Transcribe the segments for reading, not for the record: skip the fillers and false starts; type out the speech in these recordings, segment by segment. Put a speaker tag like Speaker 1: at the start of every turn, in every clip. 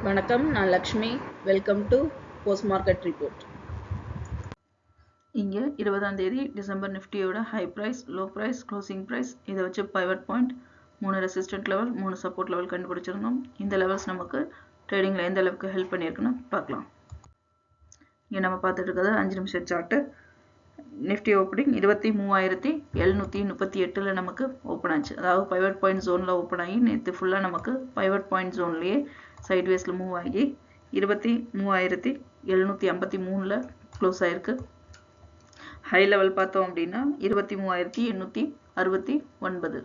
Speaker 1: வணக்கம், நான் Lakshmi. Welcome to post market report. இங்கே 20ஆம் தேதி டிசம்பர் நிஃப்டியோட high price, low price, closing price இதை வச்சு pivot point, 3 resistant level, 3 support level கண்டுபிடிச்சிருந்தோம். இந்த லெவல்ஸ் நமக்கு ட்ரேடிங்கில் எந்த அளவுக்கு ஹெல்ப் பண்ணியிருக்குன்னு பார்க்கலாம். இங்கே நம்ம பார்த்துட்டு இருக்கிறது 5 நிமிஷம் சார்ட்டு. நிஃப்டி ஓப்பனிங் 23,738 நமக்கு ஓப்பன் ஆச்சு. அதாவது பைவட் பாயிண்ட் ஜோனில் ஓப்பன் ஆகி நேற்று ஃபுல்லாக நமக்கு பைவட் பாயிண்ட் ஜோன்லேயே சைட்வேஸில் மூவ் ஆகி 23,753 க்ளோஸ் ஆயிருக்கு. ஹை லெவல் பார்த்தோம் அப்படின்னா 23,869.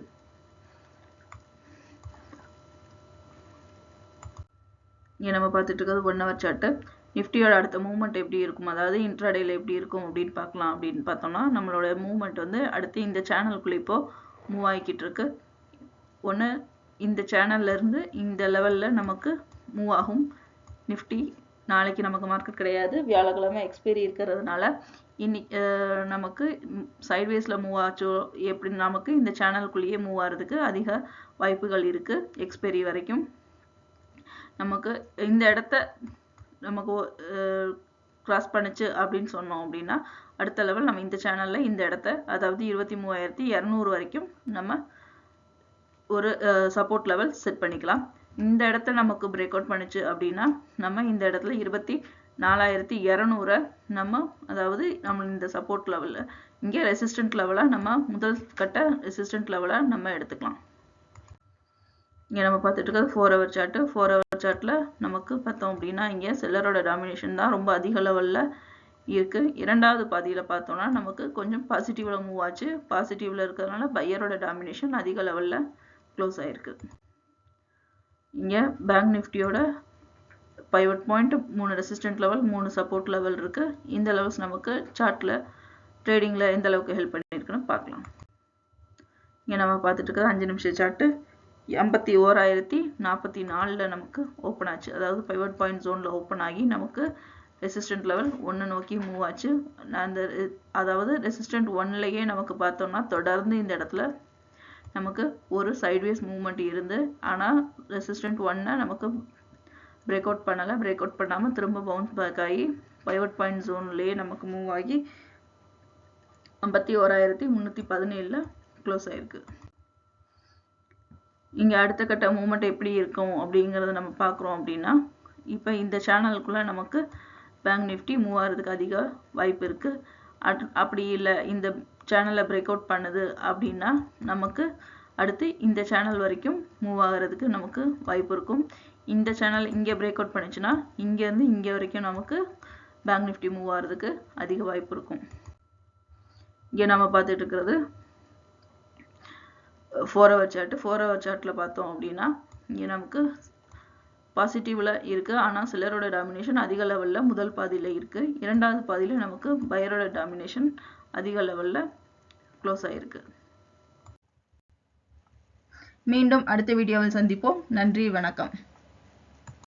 Speaker 1: இங்கே நம்ம பார்த்துட்டு இருக்கிறது 1 ஹவர் சார்ட்டு. நிஃப்டியோட அடுத்த மூவ்மெண்ட் எப்படி இருக்கும், அதாவது இன்ட்ராடேல எப்படி இருக்கும் அப்படின்னு பார்க்கலாம். அப்படின்னு பார்த்தோம்னா நம்மளோட மூவ்மெண்ட் வந்து அடுத்து இந்த சேனலுக்குள்ளே இப்போ மூவ் ஆகிக்கிட்டு இருக்கு. ஒன்று இந்த சேனல்லேருந்து இந்த லெவலில் நமக்கு மூவ் ஆகும் நிஃப்டி. நாளைக்கு நமக்கு மார்க்கெட் கிடையாது, வியாழக்கிழமை எக்ஸ்பைரி இருக்கிறதுனால இன்னைக்கு நமக்கு சைட்வேஸில் மூவ் ஆச்சோ எப்படி நமக்கு இந்த சேனலுக்குள்ளேயே மூவ் ஆகிறதுக்கு அதிக வாய்ப்புகள் இருக்குது. எக்ஸ்பைரி வரைக்கும் நமக்கு இந்த இடத்த நமக்கு கிராஸ் பண்ணிச்சு அப்படின்னு சொன்னோம் அப்படின்னா அடுத்த லெவல் நம்ம இந்த சேனலில் இந்த இடத்த, அதாவது 23,200 வரைக்கும் நம்ம ஒரு சப்போர்ட் லெவல் செட் பண்ணிக்கலாம். இந்த இடத்த நமக்கு பிரேக் அவுட் பண்ணிச்சு அப்படின்னா நம்ம இந்த இடத்துல 24,200 நம்ம, அதாவது நம்ம இந்த சப்போர்ட் லெவலில் இங்கே ரெசிஸ்டன்ட் லெவலாக நம்ம முதல் கட்ட ரெசிஸ்டன்ட் லெவலாக நம்ம எடுத்துக்கலாம். இங்கே நம்ம பார்த்துட்டு இருக்கிறது 4 ஹவர் சார்ட்டு. 4 ஹவர் சார்ட்டில் நமக்கு பார்த்தோம் அப்படின்னா இங்கே செல்லரோட டாமினேஷன் தான் ரொம்ப அதிக லெவலில் இருக்குது. இரண்டாவது பாதியில் பார்த்தோம்னா நமக்கு கொஞ்சம் பாசிட்டிவில் மூவ் ஆச்சு. பாசிட்டிவில் இருக்கிறதுனால பையரோட டாமினேஷன் அதிக லெவலில் க்ளோஸ் ஆகிருக்கு. இங்கே பேங்க் நிஃப்டியோட pivot point 3 resistant level, 3 support level இருக்குது. இந்த லெவல்ஸ் நமக்கு சார்ட்டில் ட்ரேடிங்கில் எந்த அளவுக்கு ஹெல்ப் பண்ணியிருக்குன்னு பார்க்கலாம். இங்கே நம்ம பார்த்துட்டு இருக்கிறது 5 நிமிஷம் சார்ட்டு. 51,044 நமக்கு ஓப்பன் ஆச்சு. அதாவது பைவட் பாயிண்ட் ஜோனில் ஓப்பன் ஆகி நமக்கு ரெசிஸ்டன்ட் லெவல் 1 நோக்கி மூவ் ஆச்சு. அந்த அதாவது ரெசிஸ்டன்ட் 1லேயே நமக்கு பார்த்தோம்னா தொடர்ந்து இந்த இடத்துல நமக்கு ஒரு சைட்வேஸ் மூவ்மெண்ட் இருந்து, ஆனால் ரெசிஸ்டன்ட் 1 நமக்கு பிரேக் அவுட் பண்ணலை. பிரேக் அவுட் பண்ணாமல் திரும்ப பவுன்ஸ் பேக் ஆகி பைவட் பாயிண்ட் ஜோன்லேயே நமக்கு மூவ் ஆகி 51,317 க்ளோஸ் ஆயிருக்கு. இங்கே அடுத்த கட்ட மூவ்மெண்ட் எப்படி இருக்கும் அப்படிங்கிறத நம்ம பார்க்குறோம் அப்படின்னா இப்போ இந்த சேனலுக்குள்ளே நமக்கு பேங்க் நிஃப்டி மூவ் ஆகிறதுக்கு அதிக வாய்ப்பு இருக்குது. அப்படி இல்லை இந்த சேனலை பிரேக் அவுட் பண்ணுது அப்படின்னா நமக்கு அடுத்து இந்த சேனல் வரைக்கும் மூவ் ஆகிறதுக்கு நமக்கு வாய்ப்பு இருக்கும். இந்த சேனல் இங்கே பிரேக் அவுட் பண்ணிச்சுன்னா இங்கேருந்து இங்கே வரைக்கும் நமக்கு பேங்க் நிஃப்டி மூவ் ஆகிறதுக்கு அதிக வாய்ப்பு இருக்கும். இங்கே நம்ம பார்த்துட்டு இருக்கிறது 4 ஹவர் சார்ட்டு. 4 ஹவர் சார்ட்டில் பார்த்தோம் அப்படின்னா இங்கே நமக்கு பாசிட்டிவில் இருக்குது, ஆனால் சிலரோட டாமினேஷன் அதிக லெவலில் முதல் பாதியில் இருக்குது. இரண்டாவது பாதியில் நமக்கு பையரோட டாமினேஷன் அதிக லெவலில் க்ளோஸ் ஆகிருக்கு. மீண்டும் அடுத்த வீடியோவில் சந்திப்போம். நன்றி, வணக்கம்.